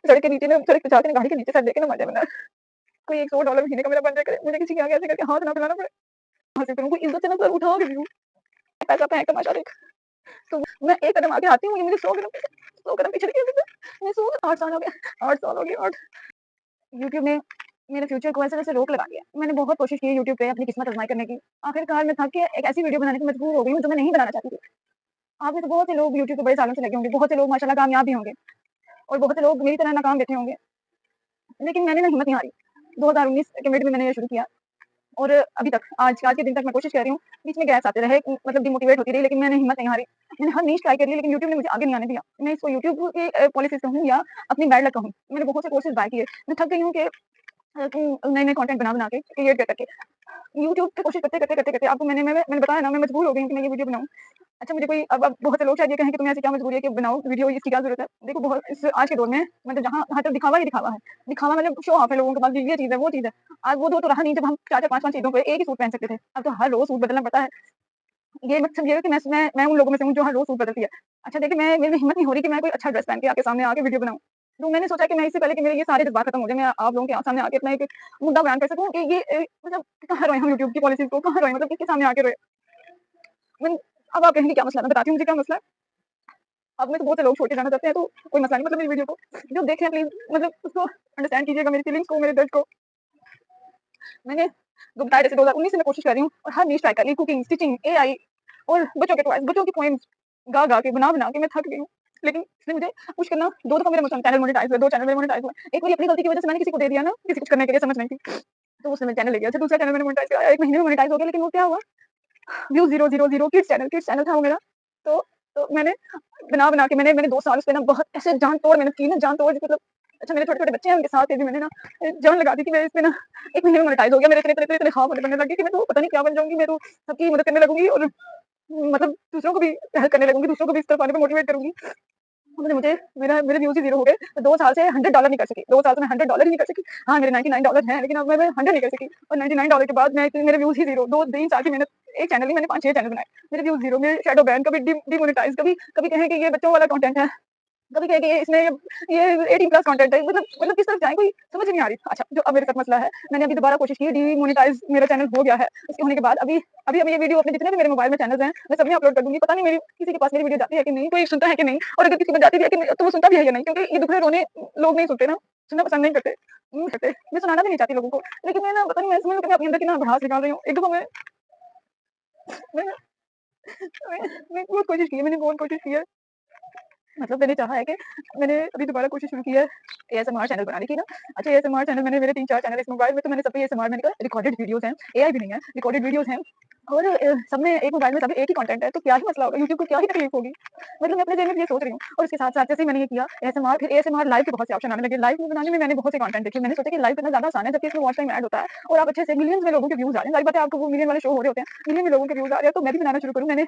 सड़क के नीचे ना सड़क पे जाके ना गाड़ी के नीचे सर देके ना मर जाए बंदा। कोई $100 महीने का मेरा बन जाया करे, मुझे किसी के आगे ऐसे करके हाथ ना फैलाना पड़े। हासिल करूँ, कोई इज़्ज़त से ना सर उठा के जीऊँ, पैसा फेंक तमाशा देख। तो मैं एक कदम आगे आती हूँ, ये मुझे 100 कदम पीछे लेके जाता है। मैं 8 साल हो गए, 8 साल हो गए, 8। यूट्यूब ने मेरे फ्यूचर को ऐसे-वैसे रोक लगा दिया। मैंने बहुत कोशिश की यूट्यूब पे अपनी किस्मत आज़माई करने की। आखिरकार मैं थक के एक ऐसी वीडियो बनाने को मजबूर हो गई हूँ, जो मैं नहीं बनाना चाहती थी। आप में से बहुत से लोग यूट्यूब पे बड़े सालों से लगे होंगे, बहुत से लोग माशाल्लाह कामयाब भी होंगे और बहुत से लोग मेरी तरह नाकाम बैठे होंगे। लेकिन मैंने ना हिम्मत नहीं हारी। 2019 के मिड में मैंने ये शुरू किया और अभी तक आज के दिन तक मैं कोशिश कर रही हूँ। बीच में गैप्स आते रहे, मतलब डिमोटिवेट होती रही, लेकिन मैंने हिम्मत नहीं हारी। मैंने हर नीश ट्राई कर ली, लेकिन यूट्यूब ने मुझे आगे नहीं आने दिया। मैं इसको यूट्यूब की पॉलिसीज़ कहूँ या अपनी बैड लक कहूँ। मैंने बहुत से कोर्सेज़ बाय किए। मैं थक गई हूँ कि नए-नए कंटेंट बना-बना के क्रिएट कर-कर के यूट्यूब पे कोशिश करते आपको मैंने बताया ना, मैं मजबूर हो गई हूँ कि मैं ये वीडियो बनाऊँ। अच्छा मुझे कोई अब बहुत से लोग शायद ये कहें कि तुम्हें ऐसी क्या मजबूरी है कि बनाओ वीडियो, इसकी क्या ज़रूरत है? देखो बहुत इस आज के दौर में मतलब जहाँ हर तरफ दिखावा ही दिखावा है। दिखावा मतलब शो ऑफ है लोगों के पास, ये चीज़ है, वो चीज़ है। आज वो दौर तो रहा नहीं जब हम 4-4 5-5 चीज़ों पे एक ही सूट पहन सकते थे। अब तो हर रोज़ सूट बदलना पड़ता है। ये मत समझिएगा कि मैं उन लोगों में से हूँ जो हर रोज़ सूट बदलती है। अच्छा देखिए मैं मेरी हिम्मत नहीं हो रही कि मैं कोई अच्छा ड्रेस पहन के आपके सामने आके वीडियो बनाऊँ। तो मैंने सोचा कि मैं इससे पहले कि मेरे ये सारे जज़्बात खत्म हो जाएँ, मैं आप लोगों के सामने आके अपना एक मुद्दा बयान कर सकूँ कि ये मतलब कहाँ रोए हम यूट्यूब की पॉलिसीज़ को, कहाँ रोए, मतलब किसके सामने आके रोए? मैं अब आप कहेंगे क्या मसला है? मैं बताती हूँ मुझे क्या मसला है। अब में तो बहुत से लोग छोड़ के जाना चाहते हैं, तो कोई मसला नहीं, मतलब मेरी वीडियो को जो देख रहे हैं प्लीज़ मतलब उसको अंडरस्टैंड कीजिएगा, मेरी फीलिंग्स को, मेरे दर्द को। मैंने जो बताया जैसे 2019 से मैं कोशिश कर रही हूँ और हर नीश ट्राई कर ली, कुकिंग, स्टिचिंग, एआई और बच्चों के टॉयज़, बच्चों की पोएम्स गा-गा के, बना-बना के मैं थक गई हूँ। लेकिन इसने मुझे पुश करना 2 दफ़ा मेरे चैनल मोनेटाइज़ हुए, 2 चैनल मेरे मोनेटाइज़ हुए। एक मेरी अपनी गलती की वज़ह से मैंने किसी को दे दिया ना, किसी कुछ करने के लिए समझ नहीं थी, तो उसने मेरा चैनल ले लिया। अच्छा दूसरा चैनल मैंने मोनेटाइज़ कराया, 1 महीने में मोनेटाइज़ हो गया, लेकिन वो क्या हुआ, व्यू 0, 0, 0, किड्स चैनल था वो मेरा। तो मैंने बना-बना के मैंने मैंने 2 साल उसपे ना बहुत ऐसे जान-तोड़ मेहनत की ना, जान-तोड़ मतलब अच्छा मेरे छोटे-छोटे बच्चे हैं उनके साथ फिर भी मैंने ना जान लगा दी कि मैं इसपे ना 1 महीने में मोनेटाइज़ हो गया। मेरे इतने ख्वाब मुझे बनने लग गए कि मैं तो पता नहीं क्या बन जाऊँगी, मैं तो सबकी मदद करने लगूँगी और मतलब दूसरों को भी हेल्प करने लगूँगी, दूसरों को भी इस तरफ आने पे मोटिवेट करूँगी। मतलब मुझे मेरे व्यूज़ ही 0 हो गए। मैं 2 साल से $100 नहीं कर सकी। 2 साल से मैं $100 ही नहीं कर सकी। हाँ, मेरे $99 हैं, लेकिन अब मैं 100 नहीं कर सकी और $99 के बाद मैं मेरे व्यूज़ ही 0, 2-3 साल की मेहनत, एक चैनल नहीं मैंने 5-6 चैनल बनाए। मेरे व्यूज़ 0, मेरे शैडो बैन, कभी डिमोनेटाइज़, कभी कभी कहें कि ये बच्चों वाला कंटेंट है, कभी कहें कि ये 18 प्लस कंटेंट है, मतलब किस तरफ जाएँ कोई समझ ही नहीं आ रही। अच्छा जो अब मेरे साथ मसला है, मैंने अभी दोबारा कोशिश की, डिमोनेटाइज़ मेरा चैनल हो गया है। उसके होने के बाद अभी ये वीडियो अपने जितने भी मेरे मोबाइल में चैनल्स हैं, मैं सब में अपलोड कर दूँगी। पता नहीं मेरी किसी के पास मेरी वीडियो जाती है कि नहीं, कोई सुनता है कि नहीं, और अगर किसी को जाती भी है कि नहीं, तो वो सुनता भी है या नहीं, क्योंकि ये दुखड़े रोने लोग नहीं सुनते ना, सुनना पसंद नहीं करते। मैं सुनाना भी नहीं चाहती लोगों को, लेकिन मैं ना पता नहीं मैं समझ लो कि मैं अपने अंदर कितना भड़ास निकाल रही हूँ। एक दफ़ा मैं मैं बहुत कोशिश की है, मैंने बहुत कोशिश की है। मतलब मैंने चाहा है कि मैंने अभी दोबारा कोशिश शुरू की है एएसएमआर चैनल बनाने की ना। अच्छा एएसएमआर चैनल मैंने मेरे 3-4 चैनल इस मोबाइल में, तो मैंने सब पे एएसएमआर मैंने कहा रिकॉर्डेड वीडियोज़ हैं, एआई भी नहीं है, रिकॉर्डेड वीडियोज़ हैं और सब में एक मोबाइल में सब एक ही कंटेंट है, तो क्या ही मसला होगा, यूट्यूब को क्या ही तकलीफ होगी। मतलब मैं अपने ज़हन में ये सोच रही हूँ और उसके साथ-साथ जैसे ही मैंने ये किया एएसएमआर, फिर एएसएमआर लाइव के बहुत से ऑप्शन आने लगे। लाइव में बनाने में मैंने बहुत से कंटेंट देखे। मैंने सोचा कि लाइव करना ज़्यादा आसान है, जबकि इसमें वॉच टाइम ऐड होता है और आप अच्छे से मिलियंस में लोगों के व्यूज़ आ रहे हैं। ज़ाहिर बात है आपको वो मिलियन वाले शो हो रहे होते हैं, मिलियन में लोगों के व्यूज़ आ रहे हैं, तो मैं भी बनाना शुरू करूँ। मैंने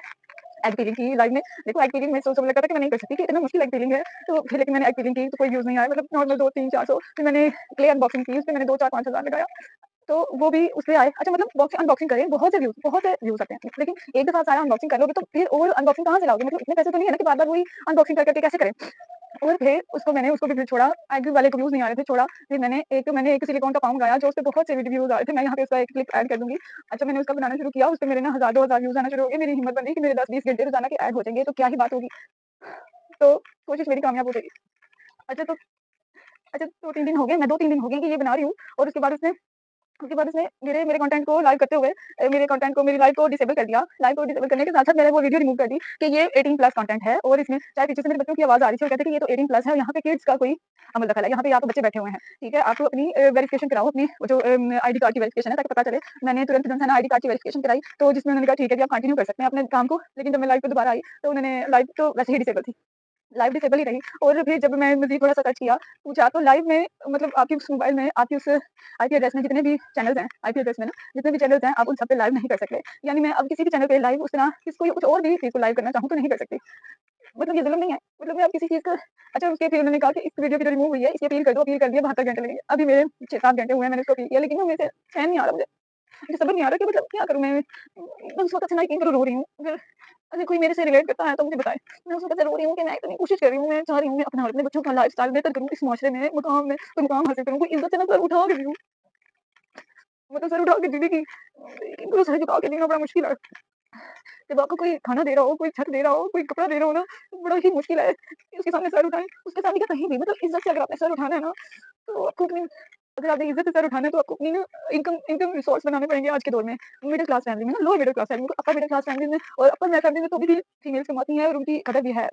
एग पीलिंग की लाइव में। देखो एग पीलिंग में समझ लगा था कि मैं नहीं कर सकती, कि इतना मुश्किल एग पीलिंग है, तो फिर लेकिन मैंने एग पीलिंग की तो कोई व्यूज़ नहीं आया, मतलब नॉर्मल 2-3-400। फिर मैंने क्ले अनबॉक्सिंग की, उसपे मैंने 2-4-5 हज़ार लगाया, तो वो भी उसपे आए। अच्छा मतलब बॉक्स अनबॉक्सिंग करें, बहुत से व्यूज़ आते हैं, लेकिन एक दफ़ा सारा अनबॉक्सिंग कर लोगे तो फिर और अनबॉक्सिंग कहाँ से लाओगे? मतलब इतने पैसे तो नहीं है ना कि बार-बार वही अनबॉक्सिंग कर-कर के कैसे करें? और फिर उसको भी फिर छोड़ा, एग वाले को व्यूज़ नहीं आ रहे थे, छोड़ा। फिर मैंने एक सिलिकॉन का पाउंड लाया, जो उसपे बहुत से व्यूज़ आ रहे थे, मैं यहाँ पे उसका एक क्लिप ऐड कर दूँगी। अच्छा मैंने उसका बनाना शुरू किया, उसपे मेरे ना 1000-2000 व्यूज़ आना शुरू हो गए। मेरी हिम्मत बन गई कि मेरे 10-20 घंटे रोज़ाना के ऐड हो जाएँगे, तो क्या ही बात होगी। तो कोशिश मेरी कामयाब हो गई। अच्छा तो अच्छा 2-3 दिन हो गए, मैं 2-3 दिन हो गए कि ये बना रही हूँ और उसके बाद उसने मेरे मेरे कंटेंट को लाइव करते हुए मेरे कंटेंट को, मेरी लाइव को डिसेबल कर दिया। लाइव को डिसेबल करने के साथ-साथ मैंने वो वीडियो रिमूव कर दी कि ये 18 प्लस कंटेंट है और इसमें चाहे पीछे से मेरे बच्चों की आवाज़ आ रही थी, वो कहते थे कि ये तो 18 प्लस है और यहाँ पे किड्स का कोई अमल दखल है। यहाँ पे आप बच्चे बैठे हुए हैं, ठीक है? आप अपनी वेरिफिकेशन कराओ, अपनी वो जो आईडी कार्ड की वेरिफिकेशन है, ताकि पता चले। मैंने तुरंत जो है ना आईडी कार्ड की वेरिफिकेशन कराई, तो जिसमें उन्होंने कहा ठीक है कि आप कंटिन्यू कर सकते हैं अपने काम को। लेकिन जब मैं लाइव पे दोबारा आई, तो उन्होंने लाइव तो वैसे ही डिसेबल थी। लाइव डिसेबल ही रही और फिर जब मैं मज़ीद थोड़ा-सा सर्च किया, पूछा, तो लाइव में मतलब आपकी उस मोबाइल में, आपकी उस आईपी एड्रेस में जितने भी चैनल्स हैं, आईपी एड्रेस में ना जितने भी चैनल्स हैं, आप उन सब पे लाइव नहीं कर सकते। यानी मैं अब किसी भी चैनल पे लाइव उस तरह किसी कुछ और भी चीज़ को लाइव करना चाहूँ तो नहीं कर सकती। मतलब ये ज़ुल्म नहीं है? मतलब मैं अब किसी चीज़ का अच्छा उसके फिर उन्होंने कहा कि इस वीडियो की जो रिमूव हुई है, इसकी अपील कर दो, अपील कर दिया, 72 घंटे लगेंगे। अभी मेरे 6-7 घंटे हुए हैं, मैंने इसको अपील किया, लेकिन ना मेरे से चैन नहीं आ रहा मुझे। मुझे समझ नहीं आ रहा कि मतलब क्या करूँ मैं? बस सोचा था ना, यकीन करो रो रही हूँ। अगर कोई मेरे से रिलेट करता है तो मुझे बताए। मैं उसको कैसे रो रही हूँ कि मैं इतनी कोशिश कर रही हूँ, मैं चाह रही हूँ मैं अपना और अपने बच्चों का लाइफ़स्टाइल बेहतर करूँ, इस माशरे में मुकाम में कोई मुकाम हासिल करूँ, कोई इज़्ज़त से ना सर उठा के जीऊँ। मतलब सर उठा के जीने की पूरा सर झुका के जीना बड़ा मुश्किल है। जब आपको कोई खाना दे रहा हो, कोई छत दे रहा हो, कोई कपड़ा दे रहा हो ना, तो बड़ा ही मुश्किल है कि उसके सामने सर उठाएँ। उसके सामने क्या कहीं भी मतलब इज़्ज़त से अगर आपने सर उठाना है ना, तो आपको अपनी अगर आपने इज़्ज़त से सर उठाना है तो आपको अपनी ना इनकम इनकम रिसोर्स बनाने पड़ेंगे आज के दौर में। मिडल क्लास फैमिली में ना लोअर मिडल क्लास फैमिली में, अपर मिडल क्लास फैमिली में और अपर मिडल फैमिली में तो अभी भी फीमेल्स कमाती हैं और उनकी कदर भी है।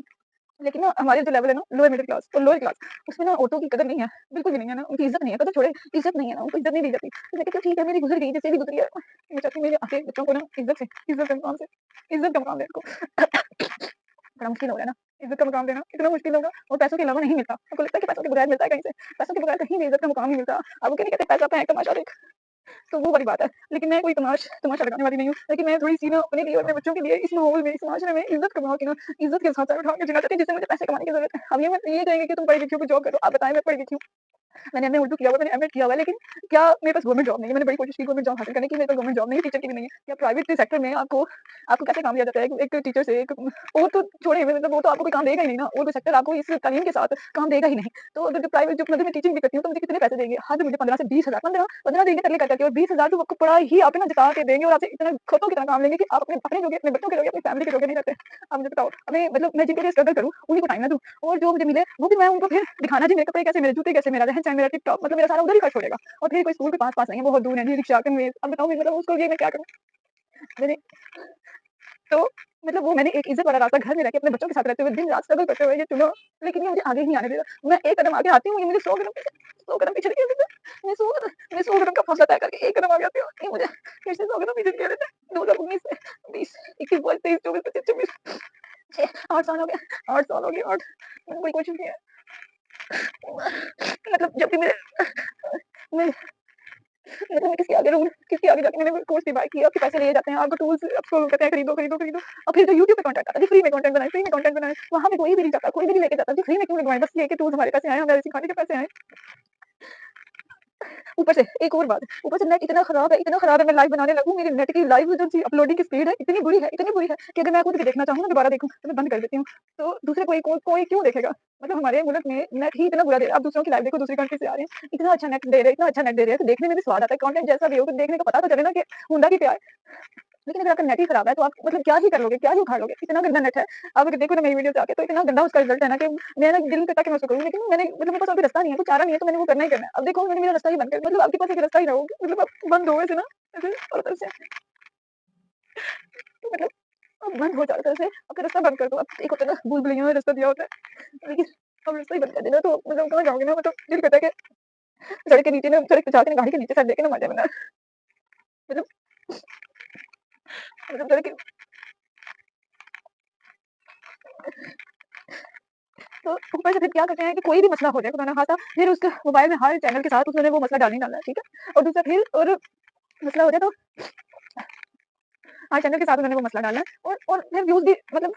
लेकिन ना हमारे जो लेवल है ना लोअर मिडल क्लास और लोअर क्लास उसमें ना औरतों की कदर नहीं है, बिल्कुल भी नहीं है ना, उनकी इज़्ज़त नहीं है, कदर छोड़े इज़्ज़त नहीं है ना, उनको इज़्ज़त नहीं दी जाती। तो मैं कहती हूँ ठीक है मेरी गुज़र गई जैसे भी गुज़री है, मैं चाहती हूँ मेरे आगे बच्चों को ना इज़्ज़त के मुकाम से इज़्ज़त का मुकाम देने को। बड़ा मुश्किल हो रहा है ना, इज़्ज़त का मुकाम देना इतना मुश्किल होगा और पैसों के अलावा नहीं मिलता। आपको लगता है कि पैसों के बगैर मिलता है कहीं से? पैसों के बगैर कहीं भी इज़्ज़त का मुकाम नहीं मिलता। अब वो क्या नहीं कहते पैसा फेंक तमाशा देख, तो वो वाली बात है। लेकिन मैं कोई तमाशा लगाने वाली नहीं हूँ। लेकिन मैं थोड़ी-सी ना अपने लिए और अपने बच्चों के लिए इस माहौल में, इस माशरे में इज़्ज़त कमा के ना इज़्ज़त के साथ सर उठा के जीना चाहती हूँ जिससे मुझे पैसे कमाने की ज़रूरत है। अब ये कहेंगे कि तुम पढ़ी लिखी हो, कोई जॉब करो। आप बताएँ मैं पढ़ी लिखी हूँ। मैंने एमए उर्दू किया हुआ है, मैंने एमएड किया हुआ है, लेकिन क्या मेरे पास गवर्नमेंट जॉब नहीं है। मैंने बड़ी कोशिश की गवर्नमेंट जॉब हासिल करने की, मेरे पास गवर्नमेंट जॉब नहीं है, टीचर की भी नहीं है। क्या प्राइवेट सेक्टर में आपको आपको कैसे काम लिया जाता है एक टीचर से एक और तो छोड़िए मतलब वो तो आपको कोई काम देगा ही नहीं ना, और कोई सेक्टर आपको इस तालीम के साथ काम देगा ही नहीं। तो अगर जो प्राइवेट जो मतलब मैं टीचिंग भी करती हूँ, तो मुझे कितने पैसे देंगे? हद मुझे 15 से 20,000 15 देंगे तरले कर-कर के और 20,000 तो आपको पढ़ा ही आप ना जता के देंगे और आपसे इतना खोतों की तरह काम लेंगे कि आप अपने अपने जोगे, अपने बच्चों के जोगे, अपनी फैमिली के जोगे नहीं रहते। आप मुझे बताओ, अभी मतलब मैं जिनके लिए स्ट्रगल करूँ, उन्हीं को टाइम ना दूँ और जो मुझे मिले, वो भी मैं उनको फिर दिखाना जी मेरे कपड़े कैसे, मेरे जूते कैसे, मेरा रहन-सहन, मेरा टिप-टॉप मतलब मेरा सारा उधर ही खर्च हो जाएगा और फिर कोई स्कूल के पास-पास नहीं है, बहुत दूर है जी, रिक्शा कन्वेंस अब बताओ मतलब उसके लिए मैं क्या करूँ? मैंने तो मतलब वो मैंने एक इज़्ज़त वाला रास्ता घर में रह के अपने बच्चों के साथ रहते हुए दिन-रात स्ट्रगल करते हुए ये चुना, लेकिन ये मुझे आगे ही नहीं आने देगा। मैं एक कदम आगे आती हूँ, ये मुझे 100 कदम पीछे धकेल देता है। मैं 100 कदम का फासला तय करके एक कदम आगे आती हूँ, ये मुझे फिर से 100 कदम पीछे धकेल देता है। 2019 से 20, 21, 22, 23, 24, 25, 26, 6 8 साल हो गए 8 साल हो गए 8 मैंने कोई कोशिश नहीं है। मतलब जब भी मैं मतलब मैं किसके आगे जाके मैंने कोर्स भी बाय किया, आपके पैसे लिए जाते हैं, आपको टूल्स आपको कहते हैं खरीदो, खरीदो, खरीदो और फिर जो यूट्यूब पे कंटेंट आता है, जी फ्री में कंटेंट बनाएँ, वहाँ पे कोई भी नहीं जाता, कोई भी नहीं लेके जाता, जी फ्री में क्यों लगवाएँ? बस ये कि टूल्स हमारे पैसे आएँ, हमारे सिखाने के पैसे आएँ। ऊपर से एक और बात, ऊपर से नेट इतना खराब है, मैं लाइव बनाने लगूँ, मेरे नेट की लाइव जो ची अपलोडिंग की स्पीड है, इतनी बुरी है कि अगर मैं खुद भी देखना चाहूँ ना, दोबारा देखूँ, तो मैं बंद कर देती हूँ। तो दूसरे कोई क्यों देखेगा? मतलब हमारे मुल्क में नेट ही इतना बुरा दे रहा है, आप दूसरों की लाइव देखो, दूसरी कंट्री से आ रहे हैं, इतना अच्छा नेट दे रहे हैं, तो देखने में भी स्वाद आता है, कंटेंट जैसा भी हो, तो देखने को पता तो चले ना कि होंडा की क्या है। लेकिन अगर आपका नेट ही खराब है, तो आप मतलब क्या ही कर लोगे, क्या ही उखाड़ लोगे? इतना गंदा नेट है। आप अगर देखो ना मेरी वीडियो जाके तो इतना गंदा उसका रिज़ल्ट है ना कि मेरा दिल नहीं करता कि मैं उसको करूँ, लेकिन मैंने मतलब मेरे पास और कोई रास्ता नहीं है, कोई चारा नहीं है, तो मैंने वो करना ही करना है। अब देखो मैंने मेरा रास्ता ही बंद कर दिया, मतलब आपके पास एक रास्ता ही ना हो, मतलब आप बंद हो ऐसे ना, ऐसे चारों तरफ से तो मतलब आप बंद हो चारों तरफ से, आपका रास्ता बंद कर दो। अब एक होता है ना भूल-भुलैया में रास्ता दिया होता है, लेकिन अब रास्ता ही बंद कर देना तो मतलब कहाँ जाओगे ना, मतलब दिल करता है कि सड़क के नीचे ना सड़क पे जाके ना गाड़ी के नीचे सर देके ना मर जाए बंदा। मतलब मतलब सड़क के तो ऊपर से फिर क्या करते हैं कि कोई भी मसला हो जाए खुदा ना खास्ता, फिर उसके मोबाइल में हर चैनल के साथ उसने वो मसला डाल ही डालना है, ठीक है? और दूसरा फिर और मसला हो जाए तो हर चैनल के साथ उन्होंने वो मसला डालना है और फिर व्यूज़ भी मतलब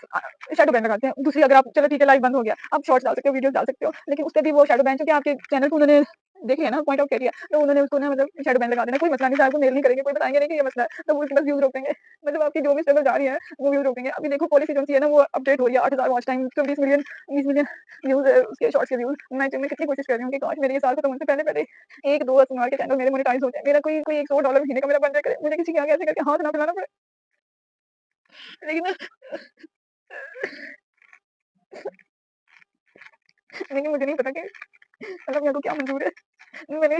शैडो बैन लगाते हैं। दूसरी अगर आप चलो ठीक है लाइव बंद हो गया, आप शॉर्ट्स डाल सकते हो, वीडियोज़ डाल सकते हो, लेकिन उसपे भी वो शैडो बैन चूँकि आपके चैनल को उन्होंने देख लिया ना, पॉइंट आउट कर लिया, तो उन्होंने उसको ना मतलब शैडो बैन लगा देना, कोई मसला नहीं था, आपको मेल नहीं करेंगे, कोई बताएँगे नहीं कि ये मसला है, तो वो उसके बस व्यूज़ रोकेंगे। मतलब आपकी जो भी स्ट्रगल जा रही है, वो व्यूज़ रोकेंगे। अभी देखो पॉलिसी जो सी है ना, वो अपडेट हो रही है, 8,000 वॉच टाइम, 20 मिलियन व्यूज़ उसके शॉर्ट्स के व्यूज़। मैं कितनी कोशिश कर रही हूँ कि काश मेरे ये साल खत्म होने से पहले-पहले 1-2 अस्मार के चैनल मेरे मोनेटाइज़ हो जाएँ। मेरा कोई $100 महीने का मेरा बन जाया करे, मुझे किसी के आगे ऐसे करके हाथ ना फैलाना पड़े। लेकिन ना लेकिन मुझे नहीं पता कि मतलब मेरे को क्या मंज़ूर है। मैंने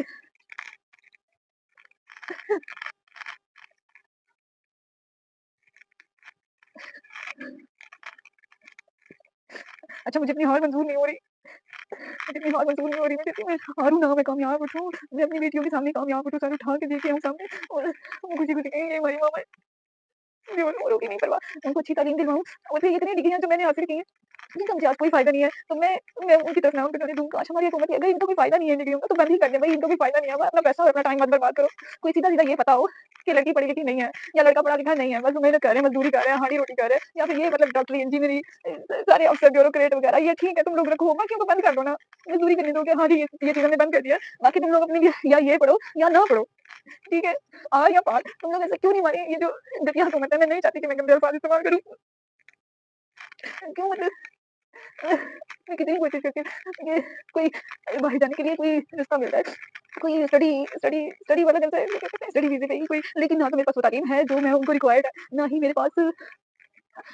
अच्छा मुझे अपनी हार मंज़ूर नहीं हो रही, मुझे अपनी हार मंज़ूर नहीं हो रही, मैं कहती हूँ मैं हारूँ ना, मैं कामयाब उठूँ, मैं अपनी बेटियों के सामने कामयाब उठूँ, सर उठा के देके आऊँ सामने और वो खुशी-खुशी कहें ये हमारी माँ है, मुझे उन औरों की नहीं परवाह, उनको अच्छी तालीम दिलवाऊँ और फिर इतनी डिग्रियाँ जो मैंने हासिल की हैं, जिनका मुझे आज कोई फ़ायदा नहीं है, तो मैं उनकी तरफ ना उनके जाने दूँ, काश हमारी हुकूमत अगर इनको कोई फ़ायदा नहीं है इन डिग्रियों का तो बंद ही कर दें भई, इनको कोई फ़ायदा नहीं है, अपना पैसा और अपना टाइम मत बर्बाद करो। कोई सीधा-सीधा ये पता हो कि लड़की पढ़ी-लिखी नहीं है या लड़का पढ़ा-लिखा नहीं है, बस मेहनत कर रहे हैं, मज़दूरी कर रहे हैं, हाड़ी-रोटी कर रहे हैं या फिर ये मतलब डॉक्टरी, इंजीनियरिंग सारे अफ़सर, ब्यूरोक्रेट वगैरह ये ठीक है तुम लोग रखो, बाकियों को बंद कर दो ना। मज़दूरी करने दो कि हाँ जी, ये चीज़ हमने बंद कर दिया है, बाकी तुम लोग अपनी या ये पढ़ो या ना पढ़ो, ठीक है? आर या पार, तुम लोग ऐसा क्यों नहीं हमारी ये जो घटिया हुकूमत है, मैं नहीं चाहती कि मैं गंदे अल्फ़ाज़ इस्तेमाल करूँ। क्यों मतलब मैं कितनी कोशिश करती हूँ कि कोई बाहर जाने के लिए कोई रास्ता मिल जाए, कोई स्टडी वाला जैसे वो क्या कहते हैं स्टडी वीज़े पे ही कोई, लेकिन ना तो मेरे पास वो तालीम है जो मैं उनको रिक्वायर्ड है, ना ही मेरे पास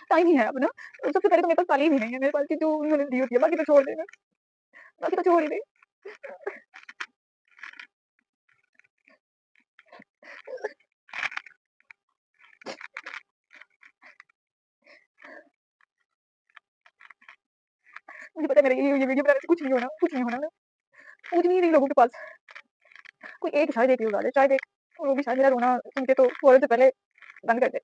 टाइम ही है अपना। सबसे पहले तो मेरे पास तालीम ही नहीं है मेरे पास कि जो उन्होंने दी होती है, बाकी तो छोड़ देना, बाकी तो छोड़ ही दे। मुझे पता है मेरा ये वीडियो बनाने से कुछ नहीं होना ना, कुछ भी नहीं लोगों के पास। कोई एक शायद एक व्यू डाले, शायद एक, और वो भी शायद मेरा रोना सुन के तो थोड़े से पहले बंद कर दे।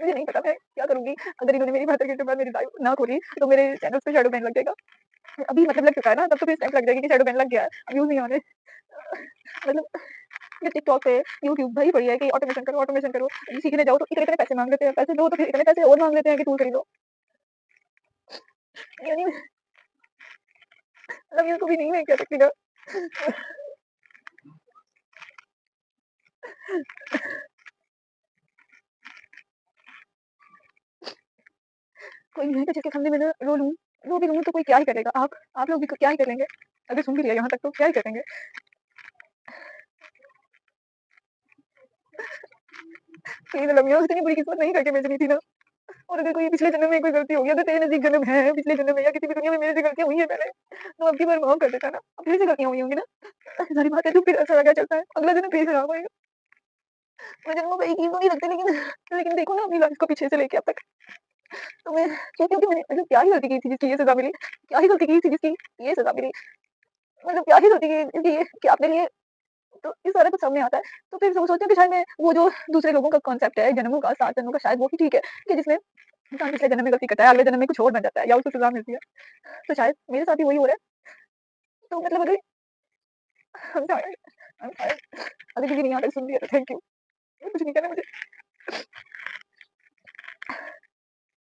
मुझे नहीं पता मैं क्या करूँगी? अगर इन्होंने मेरी बात करके बाद मेरी लाइव ना खोली, तो मेरे चैनल पे शैडो बैन लग जाएगा। अभी मतलब लग चुका है ना, तब तो फिर इस टाइम लग जाएगी कि शैडो बैन लग गया है, अब व्यूज़ नहीं आ रहे। मतलब ये टिकटॉक पे, यूट्यूब भरी पड़ी है कि ऑटोमेशन करो, ऑटोमेशन करो। अभी सीखने जाओ तो इतने-इतने पैसे माँग लेते हैं, पैसे दो तो फिर इतने पैसे और माँग लेते हैं कि टूल खरीदो। यानी मतलब ये कभी नहीं मैं कह सकती ना। कोई नहीं है जिसके सामने मैं ना रो भी लूँ तो कोई क्या ही करेगा? आप लोग भी क्या ही करेंगे? अगर सुन भी लिया यहाँ तक तो क्या ही करेंगे? प्लीज़ अलमिया इतनी बुरी किस्मत नहीं करके भेजनी थी ना। और अगर कोई पिछले जन्म में कोई गलती हो गई, अगर तेरे नज़दीक जन्म है, पिछले जन्म में या किसी भी दुनिया में मेरे से गलतियाँ हुई हैं पहले, तो अब की बार माफ़ कर देता ना। अब फिर से गलतियाँ हुई होंगी ना, ज़ाहिर बात है तो फिर ऐसा क्या चलता है, अगला जन्म फिर खराब होएगा। मैं जन्मों पे एक ईंट तो नहीं रखती, लेकिन देखो ना अपनी लाइफ़ को पीछे से लेके अब तक, तो मैं सोचती हूँ कि मैंने मतलब क्या ही गलती की थी जिसकी ये सज़ा मिली? क्या ही गलती की थी जिसकी ये सज़ा मिली? मतलब क्या ही गलती की जिसकी ये कि आपने लिए, तो ये सारा कुछ सामने आता है। तो फिर वो सोचती हूँ कि शायद मैं वो जो दूसरे लोगों का कॉन्सेप्ट है जन्मों का, 7 जन्मों का, शायद वो ही ठीक है कि जिसमें इंसान पिछले जन्म में गलती करता है, अगले जन्म में कुछ और बन जाता है या उसको सज़ा मिलती है। तो शायद मेरे साथ भी वही हो रहा है। तो मतलब अगर I'm sorry, I'm sorry, अगर किसी ने यहाँ तक सुन लिया तो थैंक यू। कुछ नहीं कहना मुझे।